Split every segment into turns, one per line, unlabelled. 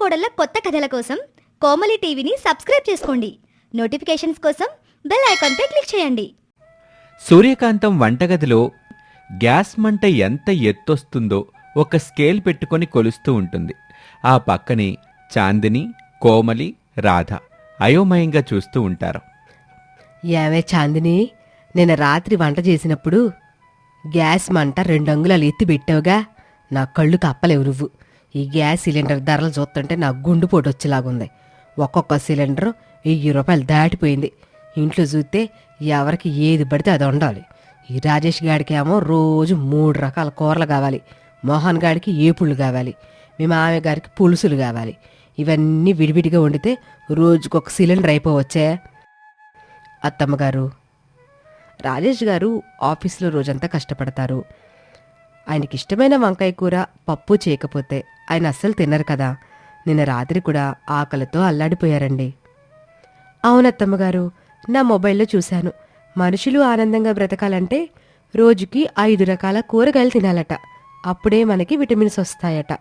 కోడళ్ళ కొత్త కథల కోసం కోమలి టీవీని సబ్స్క్రైబ్ చేసుకోండి. నోటిఫికేషన్స్ కోసం బెల్ ఐకాన్పై క్లిక్ చేయండి.
సూర్యకాంతం వంటగదిలో గ్యాస్ మంట ఎంత ఎత్తొస్తుందో ఒక స్కేల్ పెట్టుకొని కొలుస్తూ ఉంటుంది. ఆ పక్కనే చాందిని, కోమలి, రాధ అయోమయంగా చూస్తూ ఉంటారు.
ఏవే చాందిని, నిన్న రాత్రి వంట చేసినప్పుడు గ్యాస్ మంట 2 అంగుళాలు ఎత్తి పెట్టావుగా, నా కళ్ళు కప్పలేవు నువ్వు. ఈ గ్యాస్ సిలిండర్ ధరలు చూస్తుంటే నా గుండుపోటు వచ్చేలాగుంది. ఒక్కొక్క సిలిండరు 1000 రూపాయలు దాటిపోయింది. ఇంట్లో చూస్తే ఎవరికి ఏది పడితే అది వండాలి. ఈ రాజేష్ గాడికి ఏమో రోజు 3 రకాల కూరలు కావాలి, మోహన్ గాడికి ఏపుళ్ళు కావాలి, మీ మామయ్య గారికి పులుసులు కావాలి. ఇవన్నీ విడివిడిగా వండితే రోజుకొక సిలిండర్ అయిపోవచ్చే. అత్తమ్మగారు, రాజేష్ గారు ఆఫీసులో రోజంతా కష్టపడతారు. ఆయనకి ఇష్టమైన వంకాయ కూర పప్పు చేయకపోతే ఆయన అస్సలు తినరు కదా. నిన్న రాత్రి కూడా ఆకలితో అల్లాడిపోయారండి. అవునత్తమ్మగారు, నా మొబైల్లో చూశాను. మనుషులు ఆనందంగా బ్రతకాలంటే రోజుకి 5 రకాల కూరగాయలు తినాలట. అప్పుడే మనకి విటమిన్స్ వస్తాయట.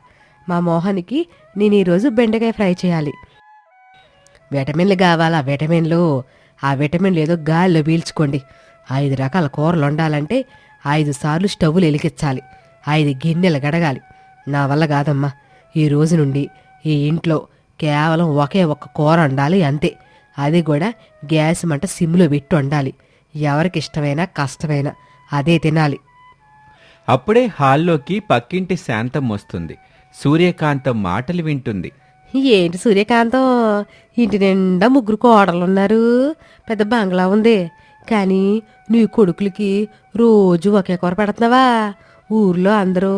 మా మోహన్కి నేను ఈరోజు బెండకాయ ఫ్రై చేయాలి. విటమిన్లు కావాలా? విటమిన్లు? ఆ విటమిన్లు ఏదో గాలిలో పీల్చుకోండి. 5 రకాల కూరలు వండాలంటే 5 సార్లు స్టవ్వులు ఎలికించాలి, 5 గిన్నెలు గడగాలి. నా వల్ల కాదమ్మా. ఈ రోజు నుండి ఈ ఇంట్లో కేవలం ఒకే ఒక్క కూర వండాలి, అంతే. అది కూడా గ్యాస్ మంట సిమ్లో పెట్టి వండాలి. ఎవరికి ఇష్టమైనా కష్టమైనా అదే తినాలి.
అప్పుడే హాల్లోకి పక్కింటి శాంతం వస్తుంది. సూర్యకాంతం మాటలు వింటుంది.
ఏంటి సూర్యకాంతం, ఇంటి నిండా 3 కోడలున్నారు, పెద్ద బంగ్లా ఉంది. కానీ నీ కొడుకులకి రోజు ఒకే కూర పెడుతున్నావా? ఊర్లో అందరూ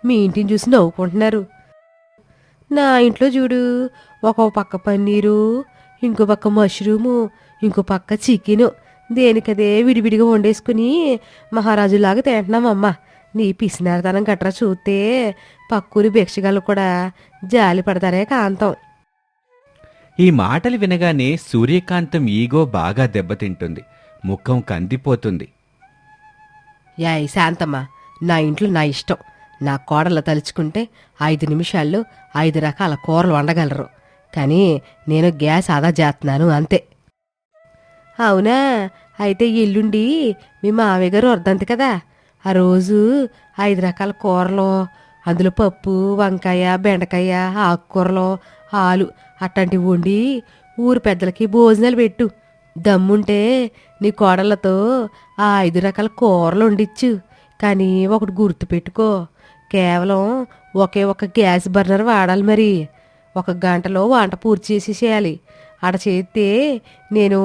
మీ ఇంటిని చూసి నవ్వుకుంటున్నారు. నా ఇంట్లో చూడు, ఒక పక్క పన్నీరు, ఇంకో పక్క మష్రూము, ఇంకో పక్క చికెను, దేనికదే విడివిడిగా వండేసుకుని మహారాజులాగా తింటున్నామమ్మా. నీ పిసినారితనం గట్రా చూస్తే పక్కూరి భిక్షగాళ్ళు కూడా జాలి పడతారే కాంతం.
ఈ మాటలు వినగానే సూర్యకాంతం ఈగో బాగా దెబ్బతింటుంది. ముఖం కందిపోతుంది.
యాయ్ శాంతమ్మ, నా ఇంట్లో నా ఇష్టం. నా కోడలు తలుచుకుంటే 5 నిమిషాల్లో 5 రకాల కూరలు వండగలరు. కానీ నేను గ్యాస్ ఆదా చేస్తున్నాను, అంతే. అవునా? అయితే ఎల్లుండి మీ మావయ్య గారు వర్ధంతి కదా, ఆ రోజు 5 రకాల కూరలు, అందులో పప్పు, వంకాయ, బెండకాయ, ఆకుకూరలు, ఆలు అట్లాంటివి వండి ఊరు పెద్దలకి భోజనాలు పెట్టు. దమ్ముంటే నీ కోడళ్ళతో ఆ 5 రకాల కూరలు వండిచ్చు. కానీ ఒకటి గుర్తుపెట్టుకో, కేవలం ఒకే ఒక గ్యాస్ బర్నర్ వాడాలి. మరి 1 గంటలో వంట పూర్తి చేసి చేయాలి. అడ చేస్తే నేను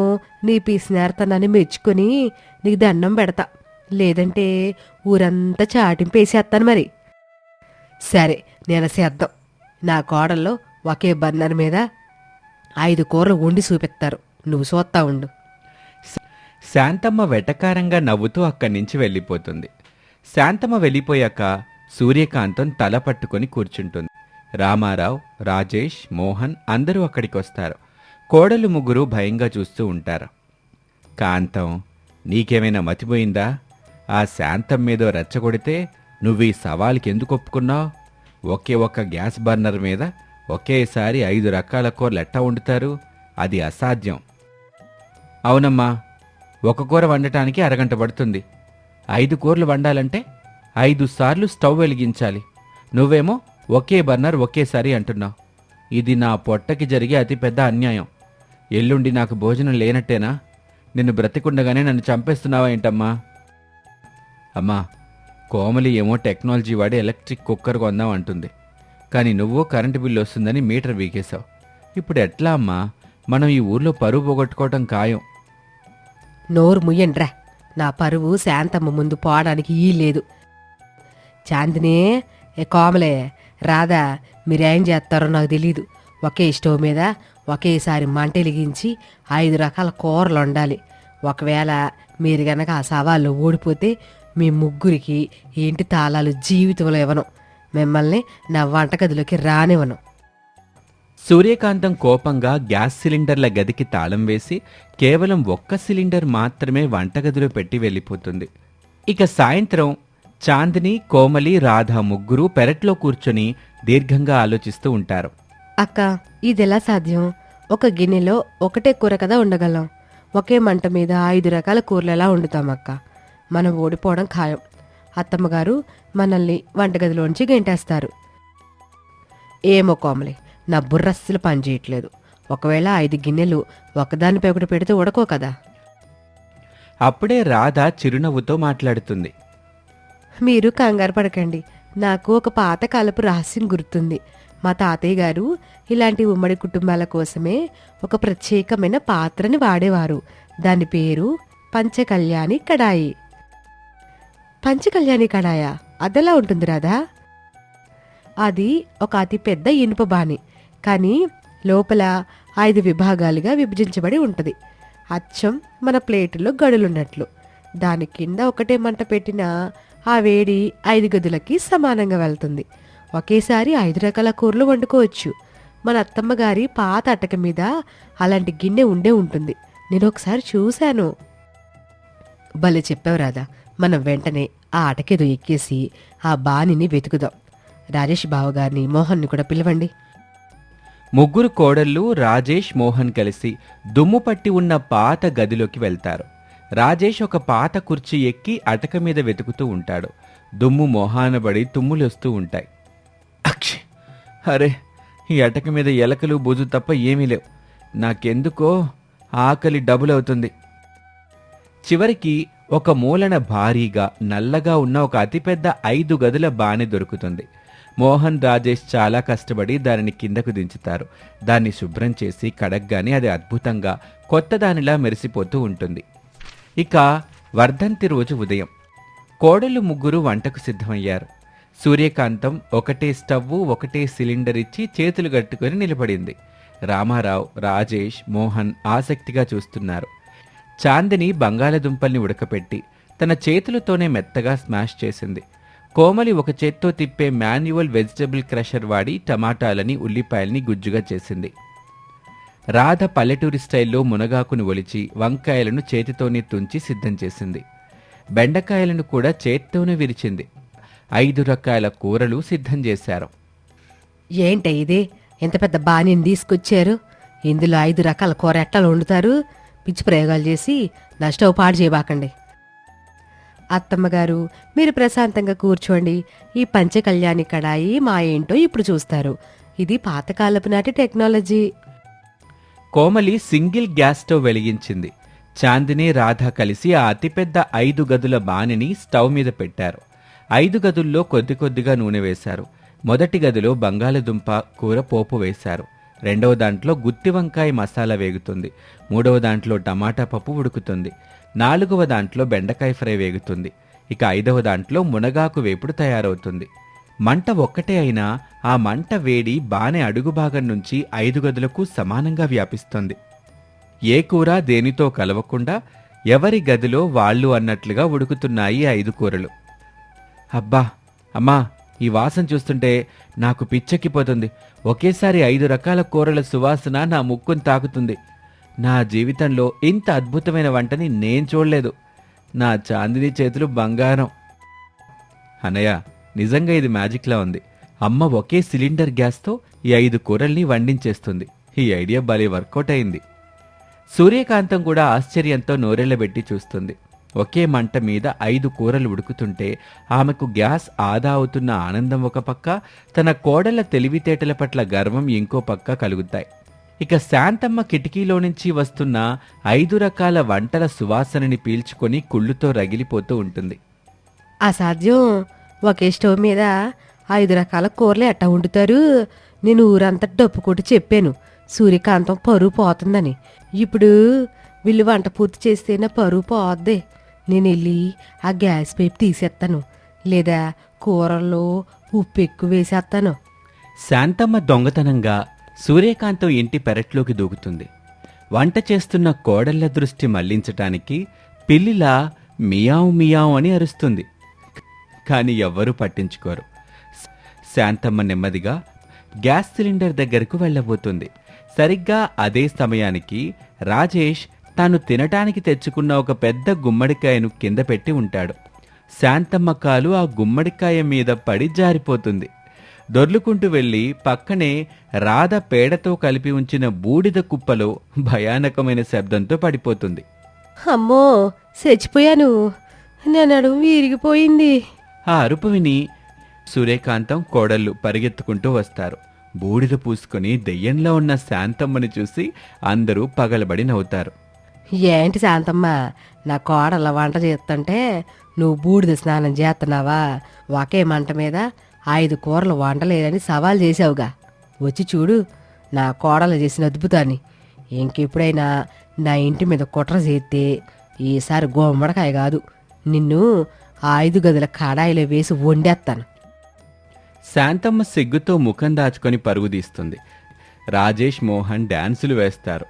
నీ పిసినారితనాన్ని మెచ్చుకొని నీకు దండం పెడతా. లేదంటే ఊరంతా చాటింపేసేస్తాను. మరి సరే, నేను చేద్దాం. నా కోడల్లో ఒకే బర్నర్ మీద 5 కూరలు వండి చూపిస్తారు, నువ్వు చూస్తా ఉండు.
శాంతమ్మ వెటకారంగా నవ్వుతూ అక్కడి నుంచి వెళ్ళిపోతుంది. శాంతమ్మ వెళ్ళిపోయాక సూర్యకాంతం తల పట్టుకొని కూర్చుంటుంది. రామారావు, రాజేష్, మోహన్ అందరూ అక్కడికొస్తారు. కోడలు ముగ్గురు భయంగా చూస్తూ ఉంటారు. కాంతం, నీకేమైనా మతిపోయిందా? ఆ శాంతం మీదో రెచ్చగొడితే నువ్వీ సవాల్కి ఎందుకు ఒప్పుకున్నావు? ఒకే ఒక్క గ్యాస్ బర్నర్ మీద ఒకేసారి 5 రకాల కూరలు ఎట్టా వండుతారు? అది అసాధ్యం. అవునమ్మా, ఒక కూర వండటానికి అరగంట పడుతుంది. 5 కూరలు వండాలంటే 5 సార్లు స్టవ్ వెలిగించాలి. నువ్వేమో ఒకే బర్నర్ ఒకేసారి అంటున్నావు. ఇది నా పొట్టకి జరిగే అతిపెద్ద అన్యాయం. ఎల్లుండి నాకు భోజనం లేనట్టేనా? నిన్ను బ్రతికుండగానే నన్ను చంపేస్తున్నావా ఏంటమ్మా? అమ్మా, కోమలి ఏమో టెక్నాలజీ వాడి ఎలక్ట్రిక్ కుక్కర్ కొందాం అంటుంది. కానీ నువ్వు కరెంటు బిల్లు వస్తుందని మీటర్ వీకేశావు. ఇప్పుడు ఎట్లా అమ్మా? మనం ఈ ఊర్లో పరువు పోగొట్టుకోవటం ఖాయం.
నోరు ముయ్యండ్రా. నా పరువు శాంతమ్మ ముందు పోవడానికి లేదు. చాందినే, ఏ కోమలే, రాధా, మీరేం చేస్తారో నాకు తెలీదు. ఒకే స్టవ్ మీద ఒకేసారి మంట వెలిగించి 5 రకాల కూరలు వండాలి. ఒకవేళ మీరు గనక ఆ సవాల్లో ఓడిపోతే మీ ముగ్గురికి ఏంటి తాళాలు జీవితంలో ఇవ్వను. మిమ్మల్ని నా వంటగదిలోకి రానివ్వను.
సూర్యకాంతం కోపంగా గ్యాస్ సిలిండర్ల గదికి తాళం వేసి కేవలం 1 సిలిండర్ మాత్రమే వంటగదిలో పెట్టి వెళ్ళిపోతుంది. ఇక సాయంత్రం చాందిని, కోమలి, రాధ ముగ్గురు పెరట్లో కూర్చొని దీర్ఘంగా ఆలోచిస్తూ ఉంటారు.
అక్క ఇదెలా సాధ్యం? ఒక గిన్నెలో ఒకటే కూర కదా ఉండగలం. ఒకే మంట మీద 5 రకాల కూరలు ఎలా వండుతామక్క? మనం ఓడిపోవడం ఖాయం. అత్తమ్మగారు మనల్ని వంటగదిలోంచి గెంటేస్తారు. ఏమో కోమలి, నా బుర్రస్సులు పనిచేయట్లేదు. ఒకవేళ 5 గిన్నెలు ఒకదానిపై ఒకటి పెడితే ఉడకో కదా.
అప్పుడే రాధ చిరునవ్వుతో మాట్లాడుతుంది.
మీరు కంగారు పడకండి. నాకు ఒక పాతకాలపు రహస్యం గుర్తుంది. మా తాతయ్య గారు ఇలాంటి ఉమ్మడి కుటుంబాల కోసమే ఒక ప్రత్యేకమైన పాత్రని వాడేవారు. దాని పేరు పంచకళ్యాణి కడాయి. పంచకళ్యాణి కడాయా? అదెలా ఉంటుంది రాదా? అది ఒక అతి పెద్ద ఇనుప బాణి, కానీ లోపల 5 విభాగాలుగా విభజించబడి ఉంటుంది. అచ్చం మన ప్లేటులో గడులున్నట్లు. దాని కింద ఒకటే మంట పెట్టినా ఆ వేడి 5 గదులకి సమానంగా వెళ్తుంది. ఒకేసారి 5 రకాల కూరలు వండుకోవచ్చు. మన అత్తమ్మ గారి పాత అటక మీద అలాంటి గిన్నె ఉండే ఉంటుంది. నేను ఒకసారి చూశాను. భలే చెప్పావు రాదా. మనం వెంటనే ఆ అటకేదో ఎక్కేసి ఆ బాణిని వెతుకుదాం. రాజేష్ బావగారిని, మోహన్ని కూడా పిలవండి.
ముగ్గురు కోడళ్ళు రాజేష్, మోహన్ కలిసి దుమ్ము పట్టి ఉన్న పాత గదిలోకి వెళ్తారు. రాజేష్ ఒక పాత కుర్చీ ఎక్కి అటక మీద వెతుకుతూ ఉంటాడు. దుమ్ము మొహానబడి తుమ్ములొస్తూ ఉంటాయి. అక్షయ్, అరే, ఈ అటక మీద ఎలకలు బుజు తప్ప ఏమీ లేవు. నాకెందుకో ఆకలి డబుల్ అవుతుంది. చివరికి ఒక మూలన భారీగా నల్లగా ఉన్న ఒక అతిపెద్ద 5 గదుల బాణె దొరుకుతుంది. మోహన్, రాజేష్ చాలా కష్టపడి దానిని కిందకు దించుతారు. దాన్ని శుభ్రం చేసి కడగ్గానే అది అద్భుతంగా కొత్త దానిలా మెరిసిపోతూ ఉంటుంది. ఇక వర్ధంతి రోజు ఉదయం కోడళ్ళు ముగ్గురు వంటకు సిద్ధమయ్యారు. సూర్యకాంతం ఒకటే స్టవ్వు, ఒకటే సిలిండర్ ఇచ్చి చేతులు కట్టుకుని నిలబడింది. రామారావు, రాజేష్, మోహన్ ఆసక్తిగా చూస్తున్నారు. చాందిని బంగాళదుంపల్ని ఉడకపెట్టి తన చేతులతోనే మెత్తగా స్మాష్ చేసింది. కోమలి ఒక చేత్తో తిప్పే మాన్యువల్ వెజిటబుల్ క్రషర్ వాడి టమాటాలని, ఉల్లిపాయల్ని గుజ్జుగా చేసింది. రాధ పల్లెటూరి స్టైల్లో మునగాకును ఒలిచి వంకాయలను చేతితోనే తుంచి సిద్ధం చేసింది. బెండకాయలను కూడా చేత్తోనే విరిచింది. 5 రకాల కూరలు సిద్ధం చేశారు.
ఏంట ఇది? ఎంత పెద్ద బాణిని తీసుకొచ్చారు? ఇందులో 5 రకాల కూర ఎట్టలు వండుతారు? పిచ్చి ప్రయోగాలు చేసి నా స్టవ్ పాడు చేయబాకండి. అత్తమ్మగారు, మీరు ప్రశాంతంగా కూర్చోండి. ఈ పంచకళ్యాణి కడాయి మా ఏంటో ఇప్పుడు చూస్తారు. ఇది పాతకాలపు నాటి technology.
Komali single gas stove వెలిగించింది. చాందిని, రాధ కలిసి ఆ అతిపెద్ద 5 గదుల బాణిని స్టవ్ మీద పెట్టారు. 5 గదుల్లో కొద్ది కొద్దిగా నూనె వేశారు. మొదటి గదిలో బంగాళదుంప కూర పోపు వేశారు. రెండవ దాంట్లో గుత్తి వంకాయ మసాలా వేగుతుంది. మూడవ దాంట్లో టమాటా పప్పు ఉడుకుతుంది. 4వ దాంట్లో బెండకాయ ఫ్రై వేగుతుంది. ఇక 5వ దాంట్లో మునగాకు వేపుడు తయారవుతుంది. మంట ఒక్కటే అయినా ఆ మంట వేడి బాణె అడుగు భాగం నుంచి 5 గదులకు సమానంగా వ్యాపిస్తుంది. ఏ కూర దేనితో కలవకుండా ఎవరి గదిలో వాళ్ళు అన్నట్లుగా ఉడుకుతున్నాయి 5 కూరలు. అబ్బా, అమ్మా, ఈ వాసన చూస్తుంటే నాకు పిచ్చెక్కిపోతుంది. ఒకేసారి 5 రకాల కూరల సువాసన నా ముక్కును తాకుతుంది. నా జీవితంలో ఇంత అద్భుతమైన వంటని నేను చూడలేదు. నా చాందిని చేతులు బంగారం. అన్నయ్య, నిజంగా ఇది మ్యాజిక్లా ఉంది. అమ్మ ఒకే సిలిండర్ గ్యాస్తో ఈ 5 కూరల్ని వండించేస్తుంది. ఈ ఐడియా భలే వర్కౌట్ అయింది. సూర్యకాంతం కూడా ఆశ్చర్యంతో నోరెళ్లబెట్టి చూస్తుంది. ఒకే మంట మీద 5 కూరలు ఉడుకుతుంటే ఆమెకు గ్యాస్ ఆదా అవుతున్న ఆనందం ఒక పక్క, తన కోడళ్ల తెలివితేటల పట్ల గర్వం ఇంకో పక్క కలుగుతాయి. ఇక శాంతమ్మ కిటికీలో నుంచి వస్తున్న 5 రకాల వంటల సువాసనని పీల్చుకొని కుళ్ళుతో రగిలిపోతూ ఉంటుంది.
అసాధ్యం. ఒకే స్టవ్ మీద 5 రకాల కూరలు ఎట్టా వండుతారు? నేను ఊరంతా డప్పు కొట్టి చెప్పాను సూర్యకాంతం పరువు పోతుందని. ఇప్పుడు వీళ్ళు వంట పూర్తి చేస్తే నా పరువు పోద్దే. నేను వెళ్ళి ఆ గ్యాస్ పైపు తీసేస్తాను, లేదా కూరల్లో ఉప్పు ఎక్కువ వేసేస్తాను.
శాంతమ్మ దొంగతనంగా సూర్యకాంతం ఇంటి పెరట్లోకి దూకుతుంది. వంట చేస్తున్న కోడళ్ల దృష్టి మళ్లించటానికి పిల్లిలా మియావ్ మియావ్ అని అరుస్తుంది. కాని ఎవ్వరూ పట్టించుకోరు. శాంతమ్మ నెమ్మదిగా గ్యాస్ సిలిండర్ దగ్గరకు వెళ్లబోతుంది. సరిగ్గా అదే సమయానికి రాజేష్ తాను తినటానికి తెచ్చుకున్న ఒక పెద్ద గుమ్మడికాయను కింద పెట్టి ఉంటాడు. శాంతమ్మ కాలు ఆ గుమ్మడికాయ మీద పడి జారిపోతుంది. దొర్లుకుంటూ వెళ్ళి పక్కనే రాధ పేడతో కలిపి ఉంచిన బూడిద కుప్పలో భయానకమైన శబ్దంతో పడిపోతుంది.
అమ్మో చచ్చిపోయాను, నా నడుము విరిగిపోయింది.
ఆ అరుపు విని సూర్యకాంతం కోడళ్ళు పరిగెత్తుకుంటూ వస్తారు. బూడిద పూసుకుని దెయ్యంలో ఉన్న శాంతమ్మని చూసి అందరూ పగలబడి నవ్వుతారు.
ఏంటి శాంతమ్మ, నా కోడల వంట చేస్తుంటే నువ్వు బూడిద స్నానం చేస్తున్నావా? ఒకే మంట మీద 5 కూరలు వంటలేదని సవాల్ చేసావుగా. వచ్చి చూడు నా కోడలు చేసిన అద్భుతాన్ని. ఇంకెప్పుడైనా నా ఇంటి మీద కుట్ర చేస్తే ఈసారి గుమ్మడికాయ కాదు, నిన్ను 5 గదుల కడాయిలో వేసి వండేస్తాను.
శాంతమ్మ సిగ్గుతో ముఖం దాచుకొని పరుగుదీస్తుంది. రాజేష్, మోహన్ డాన్సులు వేస్తారు.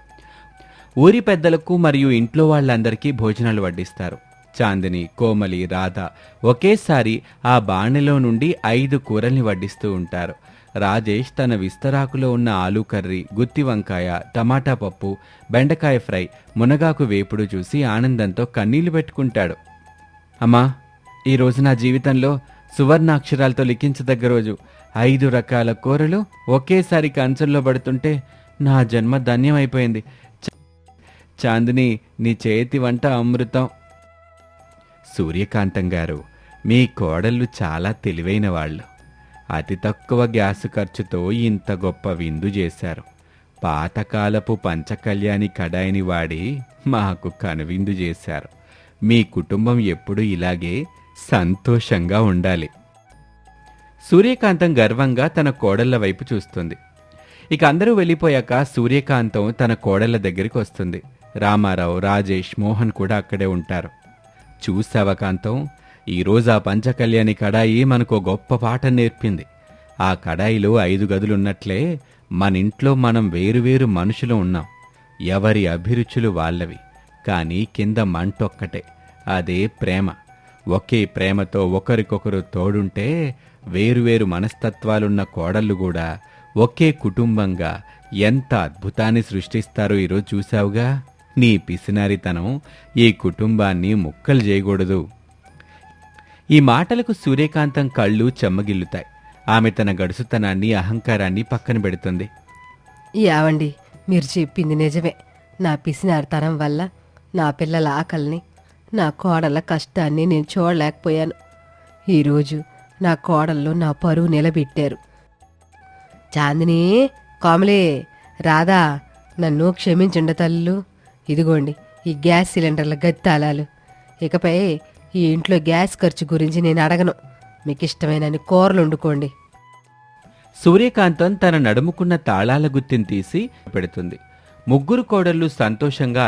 ఊరి పెద్దలకు మరియు ఇంట్లో వాళ్ళందరికీ భోజనాలు వడ్డిస్తారు. చాందిని, కోమలి, రాధ ఒకేసారి ఆ బాణెలో నుండి 5 కూరల్ని వడ్డిస్తూ ఉంటారు. రాజేష్ తన విస్తరాకులో ఉన్న ఆలూ కర్రీ, గుత్తి వంకాయ, టమాటా పప్పు, బెండకాయ ఫ్రై, మునగాకు వేపుడు చూసి ఆనందంతో కన్నీళ్లు పెట్టుకుంటాడు. అమ్మా, ఈరోజు నా జీవితంలో సువర్ణాక్షరాలతో లిఖించదగ్గ రోజు. 5 రకాల కూరలు ఒకేసారి కంచంలో పడుతుంటే నా జన్మ ధన్యమైపోయింది. చాందిని, నీ చేతి వంట అమృతం. సూర్యకాంతం గారు, మీ కోడళ్ళు చాలా తెలివైన వాళ్ళు. అతి తక్కువ గ్యాసు ఖర్చుతో ఇంత గొప్ప విందు చేశారు. పాతకాలపు పంచకళ్యాణి కడాయిని వాడి మాకు కనువిందు చేశారు. మీ కుటుంబం ఎప్పుడూ ఇలాగే సంతోషంగా ఉండాలి. సూర్యకాంతం గర్వంగా తన కోడళ్ల వైపు చూస్తుంది. ఇక అందరూ వెళ్ళిపోయాక సూర్యకాంతం తన కోడళ్ల దగ్గరికి వస్తుంది. రామారావు, రాజేష్, మోహన్ కూడా అక్కడే ఉంటారు. చూసావా కాంతం, ఈరోజు ఆ పంచకళ్యాణి కడాయి మనకు గొప్ప పాఠం నేర్పింది. ఆ కడాయిలో 5 గదులున్నట్లే మన ఇంట్లో మనం వేరువేరు మనుషులు ఉన్నాం. ఎవరి అభిరుచులు వాళ్ళవి, కానీ కింద మంటొక్కటే, అదే ప్రేమ. ఒకే ప్రేమతో ఒకరికొకరు తోడుంటే వేరువేరు మనస్తత్వాలున్న కోడళ్ళు కూడా ఒకే కుటుంబంగా ఎంత అద్భుతాన్ని సృష్టిస్తారో ఈరోజు చూశావుగా. నీ పిసినారితనం ఈ కుటుంబాన్ని ముక్కలు చేయకూడదు. ఈ మాటలకు సూర్యకాంతం కళ్ళు చెమ్మగిల్లుతాయి. ఆమె తన గడుసుతనాన్ని, అహంకారాన్ని పక్కన పెడుతుంది.
యావండి, మీరు చెప్పింది నిజమే. నా పిసినారితనం వల్ల నా పిల్లల ఆకలిని, నా కోడళ్ళ కష్టాన్ని నేను చూడలేకపోయాను. ఈరోజు నా కోడళ్ళు నా పరువు నిలబెట్టారు. చాందిని, కోమలే, రాధా, నన్ను క్షమించండి తల్లు. ఇదిగోండి ఈ గ్యాస్ సిలిండర్ల గత్తాలాలు. ఇకపై ఈ ఇంట్లో గ్యాస్ ఖర్చు గురించి నేను అడగను. మీకు ఇష్టమైన కూరలు వండుకోండి.
సూర్యకాంతం తన నడుముకున్న తాళాల గుత్తిని తీసి పెడుతుంది. ముగ్గురు కోడళ్ళు సంతోషంగా,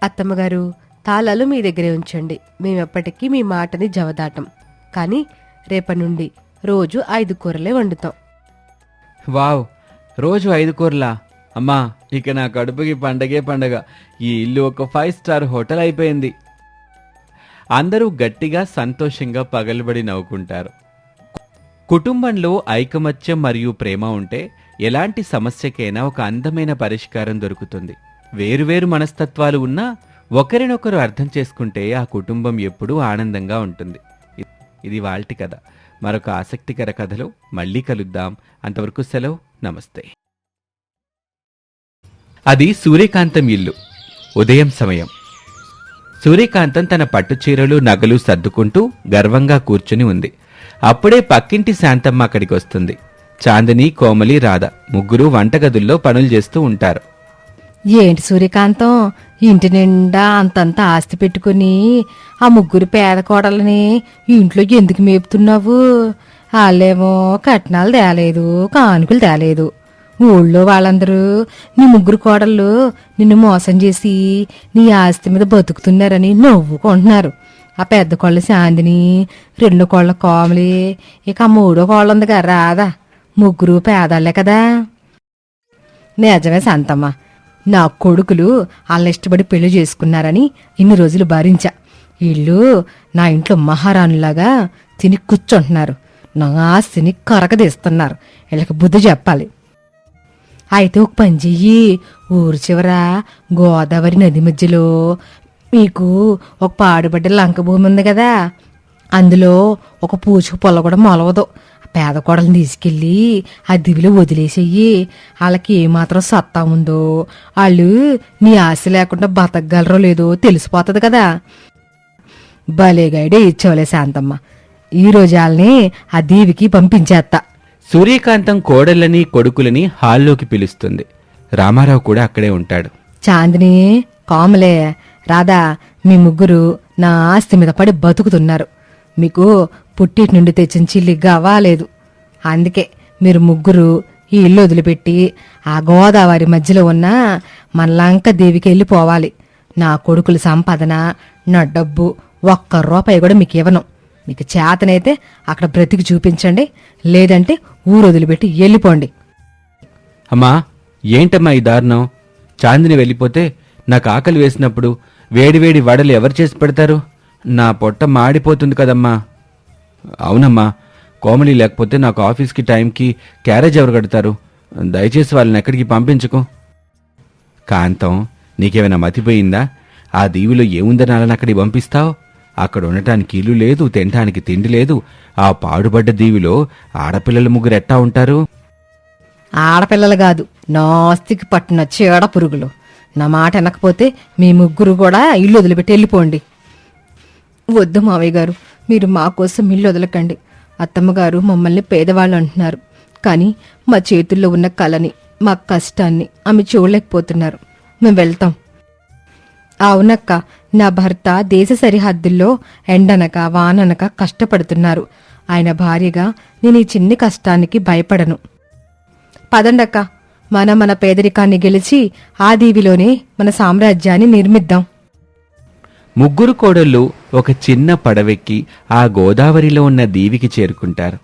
అత్తమ్మగారు, తాళాలు మీ దగ్గరే ఉంచండి. మేమెప్పటికీ మీ మాటని జవదాటం. కానీ రేపటి నుండి రోజు 5 కూరలే వండుతాం.
వావ్, రోజు 5 కూరలా? అమ్మా, ఇక నా కడుపుకి పండగే పండగ. ఈ ఇల్లు ఒక 5 స్టార్ హోటల్ అయిపోయింది. అందరూ గట్టిగా సంతోషంగా పగలబడి నవ్వుకుంటారు. కుటుంబంలో ఐకమత్యం మరియు ప్రేమ ఉంటే ఎలాంటి సమస్యకైనా ఒక అందమైన పరిష్కారం దొరుకుతుంది. వేరువేరు మనస్తత్వాలు ఉన్నా ఒకరినొకరు అర్థం చేసుకుంటే ఆ కుటుంబం ఎప్పుడూ ఆనందంగా ఉంటుంది. ఇది వాల్టి కథ. మరొక ఆసక్తికర కథలో మళ్ళీ కలుద్దాం. అంతవరకు సెలవు. నమస్తే. అది సూర్యకాంతం ఇల్లు. ఉదయం సమయం. సూర్యకాంతం తన పట్టుచీరలు, నగలు సర్దుకుంటూ గర్వంగా కూర్చుని ఉంది. అప్పుడే పక్కింటి శాంతమ్మ అక్కడికి వస్తుంది. చాందిని, కోమలి, రాధ ముగ్గురు వంటగదుల్లో పనులు చేస్తూ ఉంటారు.
ఏంటి సూర్యకాంతం, ఇంటి నిండా అంతంత ఆస్తి పెట్టుకుని ఆ ముగ్గురు పేద కోడలని ఇంట్లో ఎందుకు మేపుతున్నావు? వాళ్ళేమో కట్నాలు తేలేదు, కానుకలు తేలేదు. ఊళ్ళో వాళ్ళందరూ నీ ముగ్గురు కోడళ్ళు నిన్ను మోసం చేసి నీ ఆస్తి మీద బతుకుతున్నారని నవ్వుకుంటున్నారు. ఆ పెద్ద కోళ్ళ శాంతిని, 2 కోళ్ళ కోమలి, ఇక ఆ 3వ కోళ్ళ ఉందిగా రాదా, ముగ్గురు పేదాళ్లే కదా. నిజమే శాంతమ్మ, నా కొడుకులు వాళ్ళ ఇష్టపడి పెళ్లి చేసుకున్నారని ఇన్ని రోజులు భరించా. వీళ్ళు నా ఇంట్లో మహారాణులాగా తిని కూర్చుంటున్నారు. నా ఆస్తిని కరకదీస్తున్నారు. వీళ్ళకి బుద్ధి చెప్పాలి. అయితే ఒక పని చెయ్యి, ఊరు చివర గోదావరి నది మధ్యలో మీకు ఒక పాడుబడ్డ లంక భూమి ఉంది కదా, అందులో ఒక పూచుకు పొల్ల కూడా మొలవదు. పేద కోడల్ని తీసుకెళ్ళి ఆ దివిలో వదిలేసేయి. వాళ్ళకి ఏమాత్రం సత్తా ఉందో, వాళ్ళు నీ ఆశ లేకుండా బతకగలరో లేదో తెలిసిపోతుంది కదా. భలేగాడే ఇచ్చేవలే శాంతమ్మ. ఈరోజు వాళ్ళని ఆ దీవికి పంపించేస్తా.
సూర్యకాంతం కోడళ్ళని కొడుకులని హాల్లోకి పిలుస్తుంది. రామారావు కూడా అక్కడే ఉంటాడు.
చాందిని, కోమలే, రాధా, మీ ముగ్గురు నా ఆస్తి మీద పడి బతుకుతున్నారు. మీకు పుట్టిటి నుండి తెచ్చిన చిల్లి గవ్వాలేదు. అందుకే మీరు ముగ్గురు ఈ ఇల్లు వదిలిపెట్టి ఆ గోదావరి మధ్యలో ఉన్న మన లంక దేవికి వెళ్ళిపోవాలి. నా కొడుకుల సంపాదన, నా డబ్బు ఒక్క రూపాయి కూడా మీకు ఇవ్వను. మీకు చేతనైతే అక్కడ బ్రతికి చూపించండి, లేదంటే ఊరు వదిలిపెట్టి వెళ్ళిపోండి.
అమ్మా, ఏంటమ్మా ఈ దారుణం? చాందిని వెళ్ళిపోతే నాకు ఆకలి వేసినప్పుడు వేడివేడి వడలు ఎవరు చేసి పెడతారు? నా పొట్ట మాడిపోతుంది కదమ్మా. అవునమ్మా, కోమలి లేకపోతే నాకు ఆఫీస్కి టైంకి క్యారేజ్ ఎవరు కడతారు? దయచేసి వాళ్ళని ఎక్కడికి పంపించుకో. కాంతం, నీకేమైనా మతిపోయిందా? ఆ దీవిలో ఏముందని అలా అక్కడికి పంపిస్తావు? అక్కడ ఉండటానికి ఇల్లు లేదు, తినటానికి తిండి లేదు. ఆ పాడుబడ్డ దీవిలో ఆడపిల్లల ముగ్గురు ఎట్టా ఉంటారు?
ఆడపిల్లలు కాదు, నాస్తికి పట్టిన చీడ పురుగులు. నా మాట వినకపోతే మీ ముగ్గురు కూడా ఇల్లు వదిలిపెట్టి వెళ్ళిపోండి. వద్దు మావయ్య గారు, మీరు మా కోసం ఇల్లు వదలకండి. అత్తమ్మగారు మమ్మల్ని పేదవాళ్ళు అంటున్నారు, కానీ మా చేతుల్లో ఉన్న కళని, మా కష్టాన్ని ఆమె చూడలేకపోతున్నారు. మేము వెళ్తాం. అవునక్క, నా భర్త దేశ సరిహద్దుల్లో ఎండనక వాననక కష్టపడుతున్నారు. ఆయన భార్యగా నేను ఈ చిన్ని కష్టానికి భయపడను. పదండక్క, మన పేదరికాన్ని గెలిచి ఆ దీవిలోనే మన సామ్రాజ్యాన్ని నిర్మిద్దాం.
ముగ్గురు కోడళ్ళు ఒక చిన్న పడవెక్కి ఆ గోదావరిలో ఉన్న దీవికి చేరుకుంటారు.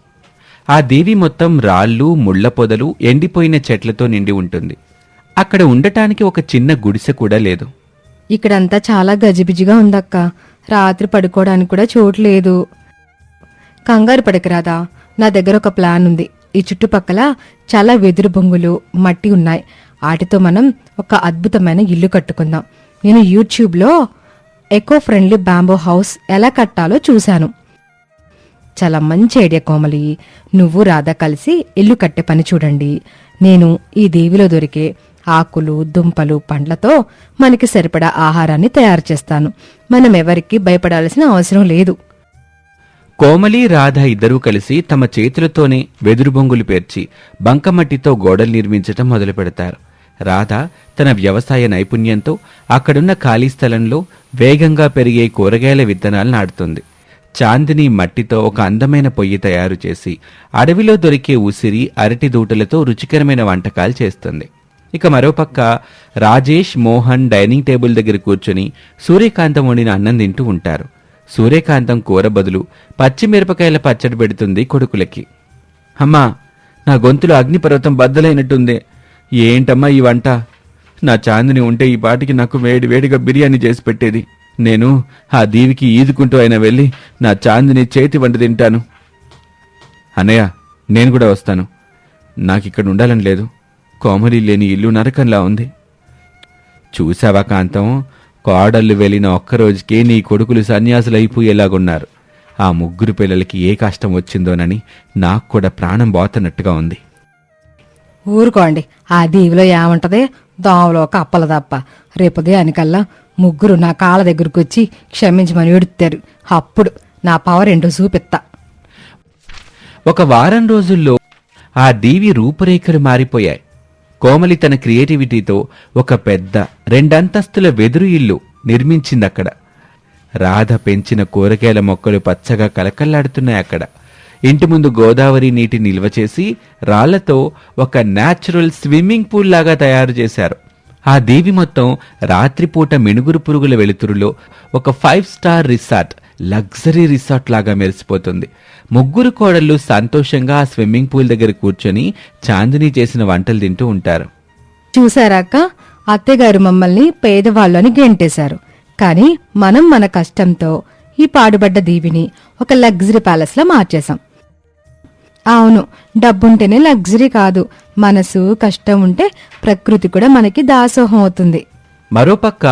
ఆ దీవి మొత్తం రాళ్ళు, ముళ్ల పొదలు, ఎండిపోయిన చెట్లతో నిండి ఉంటుంది. అక్కడ ఉండటానికి ఒక చిన్న గుడిసె కూడా లేదు.
ఇక్కడంతా చాలా గజిబిజిగా ఉందక్క. రాత్రి పడుకోవడానికి కూడా చోటు లేదు. కంగారు పడకరాదా, నా దగ్గర ఒక ప్లాన్ ఉంది. ఈ చుట్టుపక్కల చాలా వెదురు బొంగులు, మట్టి ఉన్నాయి. వాటితో మనం ఒక అద్భుతమైన ఇల్లు కట్టుకుందాం. నేను యూట్యూబ్లో ఎకో ఫ్రెండ్లీ బ్యాంబో హౌస్ ఎలా కట్టాలో చూశాను. చాలా మంచి ఐడియా కోమలి. నువ్వు రాధా కలిసి ఇల్లు కట్టే పని చూడండి. నేను ఈ దీవిలో దొరికే ఆకులు, దుంపలు, పండ్లతో మనకి సరిపడా ఆహారాన్ని తయారు చేస్తాను. మనం ఎవరికీ భయపడాల్సిన అవసరం లేదు.
కోమలి, రాధ ఇద్దరూ కలిసి తమ చేతులతోనే వెదురు బొంగులు పేర్చి బంకమట్టితో గోడలు నిర్మించటం మొదలు పెడతారు. రాధ తన వ్యవసాయ నైపుణ్యంతో అక్కడున్న ఖాళీ స్థలంలో వేగంగా పెరిగే కూరగాయల విత్తనాలు నాటుతుంది. చాందిని మట్టితో ఒక అందమైన పొయ్యి తయారు చేసి అడవిలో దొరికే ఉసిరి, అరటి దూటలతో రుచికరమైన వంటకాలు చేస్తుంది. ఇక మరోపక్క రాజేష్, మోహన్ డైనింగ్ టేబుల్ దగ్గర కూర్చుని సూర్యకాంతం వండిన అన్నం తింటూ ఉంటారు. సూర్యకాంతం కూర బదులు పచ్చిమిరపకాయల పచ్చడి పెడుతుంది కొడుకులకి. అమ్మా, నా గొంతులో అగ్నిపర్వతం బద్దలైనట్టుంది. ఏంటమ్మా ఈ వంట? నా చాందిని ఉంటే ఈ పాటికి నాకు వేడివేడిగా బిర్యానీ చేసి పెట్టేది. నేను ఆ దీవికి ఈదుకుంటూ అయినా వెళ్ళి నా చాందిని చేతి వంట తింటాను. అన్నయ్య, నేను కూడా వస్తాను. నాకిక్కడ ఉండాలని లేదు. కోమలి లేని ఇల్లు నరకంలా ఉంది. చూసావా కాంతం, కోడళ్ళు వెళ్ళిన ఒక్కరోజుకే నీ కొడుకులు సన్యాసులైపోయేలాగున్నారు. ఆ ముగ్గురు పిల్లలకి ఏ కష్టం వచ్చిందోనని నాకు కూడా ప్రాణం పోతున్నట్టుగా ఉంది.
ఊరుకోండి, ఆ దీవిలో ఏముంటది? దోమలో కప్పల తప్ప. రేపు ఉదయానికల్లా ముగ్గురు నా కాళ్ళ దగ్గరకు వచ్చి క్షమించమని ఏడుతారు. అప్పుడు నా పవర్ ఏంటో చూపిస్తా.
ఒక వారం రోజుల్లో ఆ దీవి రూపురేఖలు మారిపోయాయి. కోమలి తన క్రియేటివిటీతో ఒక పెద్ద 2 అంతస్తుల వెదురు ఇల్లు నిర్మించిందక్కడ. రాధ పెంచిన కూరగాయల మొక్కలు పచ్చగా కలకల్లాడుతున్నాయి అక్కడ. ఇంటి ముందు గోదావరి నీటి నిల్వ చేసి రాళ్లతో ఒక న్యాచురల్ స్విమ్మింగ్ పూల్ లాగా తయారు చేశారు. ఆ దీవి మొత్తం రాత్రిపూట మినుగురు పురుగుల వెలుతురులో ఒక 5 స్టార్ రిసార్ట్, లగ్జరీ రిసార్ట్ లాగా మెరిసిపోతుంది. ముగ్గురు కోడళ్ళు సంతోషంగా ఆ స్విమ్మింగ్ పూల్ దగ్గర కూర్చొని చాందిని చేసిన వంటలు తింటూ ఉంటారు.
చూసారాక, అత్తగారు మమ్మల్ని పేదవాళ్ళు అని గెంటేశారు. కానీ మనం మన కష్టంతో ఈ పాడుబడ్డ దీవిని ఒక లగ్జరీ ప్యాలెస్లో మార్చేశాం. అవును, డబ్బుంటేనే లగ్జరీ కాదు, మనసు కష్టం ఉంటే ప్రకృతి కూడా మనకి దాసోహం అవుతుంది.
మరోపక్క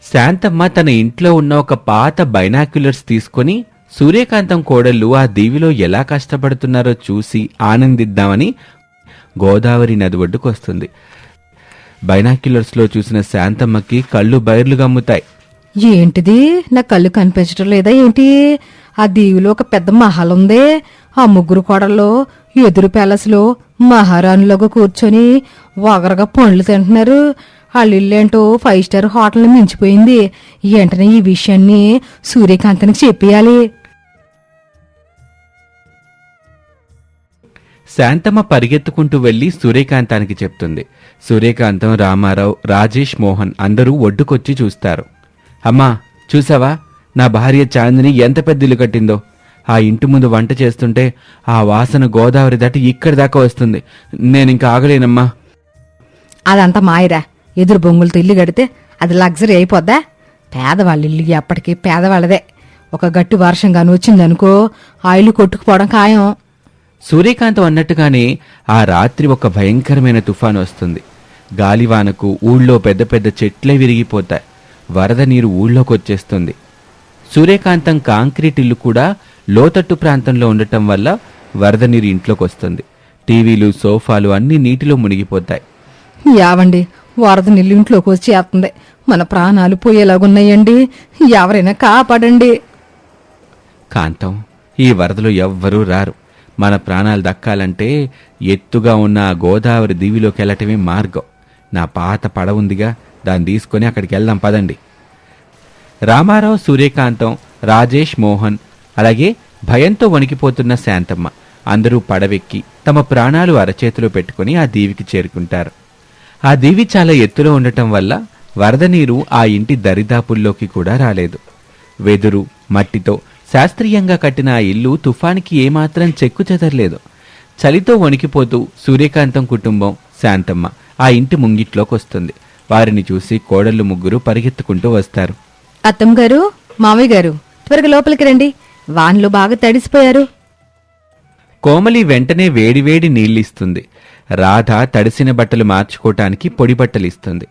శాంతమ్మ తన ఇంట్లో ఉన్న ఒక పాత బైనాక్యులర్స్ తీసుకుని సూర్యకాంతం కోడళ్ళు ఆ దీవిలో ఎలా కష్టపడుతున్నారో చూసి ఆనందిద్దామని గోదావరి నది ఒడ్డుకొస్తుంది. బైనాక్యులర్స్లో చూసిన శాంతమ్మకి కళ్ళు బైర్లు గమ్ముతాయి.
ఏంటిది, నా కళ్ళు కనిపించడం లేదా ఏంటి? ఆ దీవిలో ఒక పెద్ద మహల్ ఉంది. ఆ ముగ్గురు కోడల్లో ఎదురు ప్యాలెస్లో మహారాణులుగా కూర్చొని వగరగా పండ్లు తింటున్నారు. వాళ్ళ ఇల్లేంటో 5 స్టార్ హోటల్ని మించిపోయింది. వెంటనే ఈ విషయాన్ని సూర్యకాంతానికి చెప్పేయాలి.
శాంతమ్మ పరిగెత్తుకుంటూ వెళ్లి సూర్యకాంతానికి చెప్తుంది. సూర్యకాంతం, రామారావు, రాజేష్, మోహన్ అందరూ ఒడ్డుకొచ్చి చూస్తారు. అమ్మా, చూసావా నా భార్య చాందిని ఎంత పెద్ద ఇల్లు కట్టిందో? ఆ ఇంటి ముందు వంట చేస్తుంటే ఆ వాసన గోదావరి దాటి ఇక్కడి దాకా వస్తుంది. నేనింక ఆగలేనమ్మా.
అదంతా మాయరా. ఎదురు బొంగులతో ఇల్లు కడితే అది లగ్జరీ అయిపోద్దా? పేదవాళ్ళ ఇల్లు ఎప్పటికీ పేదవాళ్ళదే. ఒక గట్టి వర్షంగాను వచ్చిందనుకో ఆ ఇల్లు కొట్టుకుపోవడం ఖాయం.
సూర్యకాంతం అన్నట్టుగానే ఆ రాత్రి ఒక భయంకరమైన తుఫాను వస్తుంది. గాలివానకు ఊళ్ళో పెద్ద పెద్ద చెట్లే విరిగిపోతాయి. వరద నీరు ఊళ్ళోకొచ్చేస్తుంది. సూర్యకాంతం కాంక్రీట్ ఇల్లు కూడా లోతట్టు ప్రాంతంలో ఉండటం వల్ల వరద నీరు ఇంట్లోకొస్తుంది. టీవీలు, సోఫాలు అన్నీ నీటిలో మునిగిపోతాయి.
యావండి, వరద నీళ్ళు ఇంట్లోకి వచ్చేస్తుంది. మన ప్రాణాలు పోయేలాగున్నాయండి. ఎవరైనా కాపాడండి.
కాంతం, ఈ వరదలో ఎవ్వరూ రారు. మన ప్రాణాలు దక్కాలంటే ఎత్తుగా ఉన్న ఆ గోదావరి దీవిలోకి వెళ్ళటమే మార్గం. నా పాత పడవ ఉందిగా, దాన్ని తీసుకొని అక్కడికి వెళ్దాం పదండి. రామారావు, సూర్యకాంతం, రాజేష్, మోహన్ అలాగే భయంతో వణికిపోతున్న శాంతమ్మ అందరూ పడవెక్కి తమ ప్రాణాలు అరచేతిలో పెట్టుకుని ఆ దీవికి చేరుకుంటారు. ఆ దీవి చాలా ఎత్తులో ఉండటం వల్ల వరద నీరు ఆ ఇంటి దరిదాపుల్లోకి కూడా రాలేదు. వెదురు, మట్టితో శాస్త్రీయంగా కట్టిన ఆ ఇల్లు తుఫానికి ఏమాత్రం చెక్కు చెదరలేదు. చలితో వణికిపోతూ సూర్యకాంతం కుటుంబం, శాంతమ్మ ఆ ఇంటి ముంగిట్లోకి వస్తుంది. వారిని చూసి కోడళ్ళు ముగ్గురు పరిగెత్తుకుంటూ వస్తారు.
అత్తమ్మ గారు, మామయ్య గారు, త్వరగా లోపలికి రండి. వాన్లో బాగా తడిసిపోయారు.
కోమలి వెంటనే వేడివేడి నీళ్ళిస్తుంది. రాధ తడిసిన బట్టలు మార్చుకోవటానికి పొడి బట్టలిస్తుంది.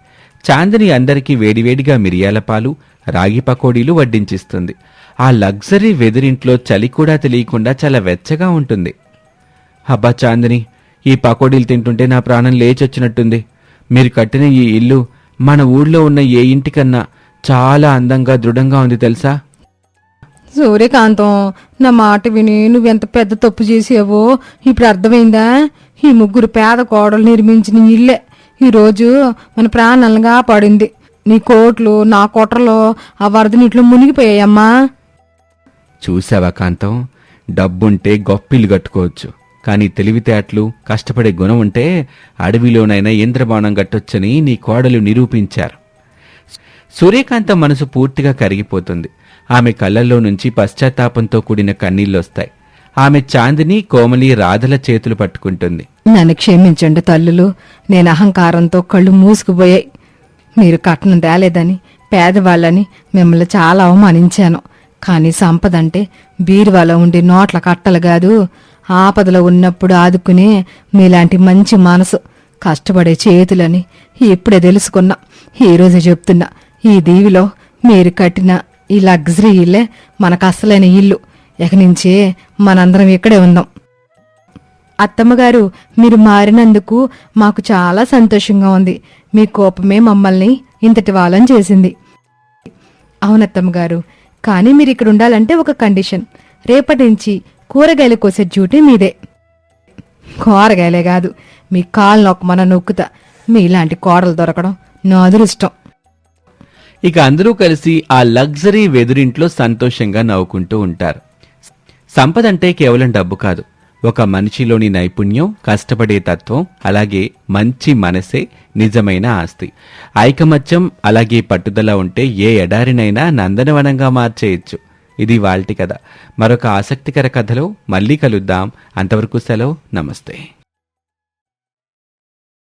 చాందిని అందరికీ వేడివేడిగా మిరియాల పాలు, రాగి పకోడీలు వడ్డించిస్తుంది. ఆ లగ్జరీ వెదిరింట్లో చలి కూడా తెలియకుండా చాలా వెచ్చగా ఉంటుంది. అబ్బా చాందిని, ఈ పకోడీలు తింటుంటే నా ప్రాణం లేచొచ్చినట్టుంది. మీరు కట్టిన ఈ ఇల్లు మన ఊళ్ళో ఉన్న ఏ ఇంటికన్నా చాలా అందంగా, దృఢంగా ఉంది తెలుసా?
సూర్యకాంతం, నా మాట విని నువ్వెంత పెద్ద తప్పు చేసావో ఇప్పుడు అర్థమైందా? ఈ ముగ్గురు పేద కోడలు నిర్మించిన ఇల్లే ఈరోజు మన ప్రాణాలను కాపాడింది. నీ కోట్లు, నా కొట్రలో ఆ వరద నీటిలో మునిగిపోయాయమ్మా.
చూసావా కాంతం, డబ్బుంటే గొప్పిల్లు కట్టుకోవచ్చు, కానీ తెలివితేటలు, కష్టపడే గుణం ఉంటే అడవిలోనైనా ఇంద్రబాణం కట్టొచ్చని నీ కోడలు నిరూపించారు. సూర్యకాంతం మనసు పూర్తిగా కరిగిపోతుంది. ఆమె కళ్ళల్లో నుంచి పశ్చాత్తాపంతో కూడిన కన్నీళ్ళొస్తాయి. ఆమె చాందిని, కోమలి, రాధల చేతులు పట్టుకుంటుంది.
నన్ను క్షమించండి తల్లులు, నేను అహంకారంతో కళ్ళు మూసుకుపోయాయి. మీరు కట్నం తేలేదని, పేదవాళ్ళని మిమ్మల్ని చాలా అవమానించాను. కానీ సంపదంటే బీరువాలో ఉండే నోట్ల కట్టలు కాదు, ఆపదలో ఉన్నప్పుడు ఆదుకునే మీలాంటి మంచి మనసు, కష్టపడే చేతులని ఇప్పుడే తెలుసుకున్నా. ఈరోజు చెప్తున్నా, ఈ దీవిలో మీరు కట్టిన ఈ లగ్జరీ ఇల్లే మనకు అసలైన ఇల్లు. ఇక నుంచే మనందరం ఇక్కడే ఉందాం. అత్తమ్మగారు, మీరు మారినందుకు మాకు చాలా సంతోషంగా ఉంది. మీ కోపమే మమ్మల్ని ఇంతటి వాళ్ళని చేసింది. అవునత్తమ్మగారు, కానీ మీరు ఇక్కడ ఉండాలంటే ఒక కండిషన్. రేపటి నుంచి కూరగాయలు కోసే డ్యూటీ మీదే. కూరగాయలే కాదు, మీ కాలు నొక్కమన నొక్కుతా. మీలాంటి కోడలు దొరకడం నా అదృష్టం.
ఇక అందరూ కలిసి ఆ లగ్జరీ వెదురింట్లో సంతోషంగా నవ్వుకుంటూ ఉంటారు. సంపదంటే కేవలం డబ్బు కాదు, ఒక మనిషిలోని నైపుణ్యం, కష్టపడే తత్వం, అలాగే మంచి మనసే నిజమైన ఆస్తి. ఐకమత్యం అలాగే పట్టుదల ఉంటే ఏ ఎడారినైనా నందనవనంగా మార్చేయచ్చు. ఇది వాల్టి కథ. మరొక ఆసక్తికర కథలో మళ్ళీ కలుద్దాం. అంతవరకు సెలవు. నమస్తే.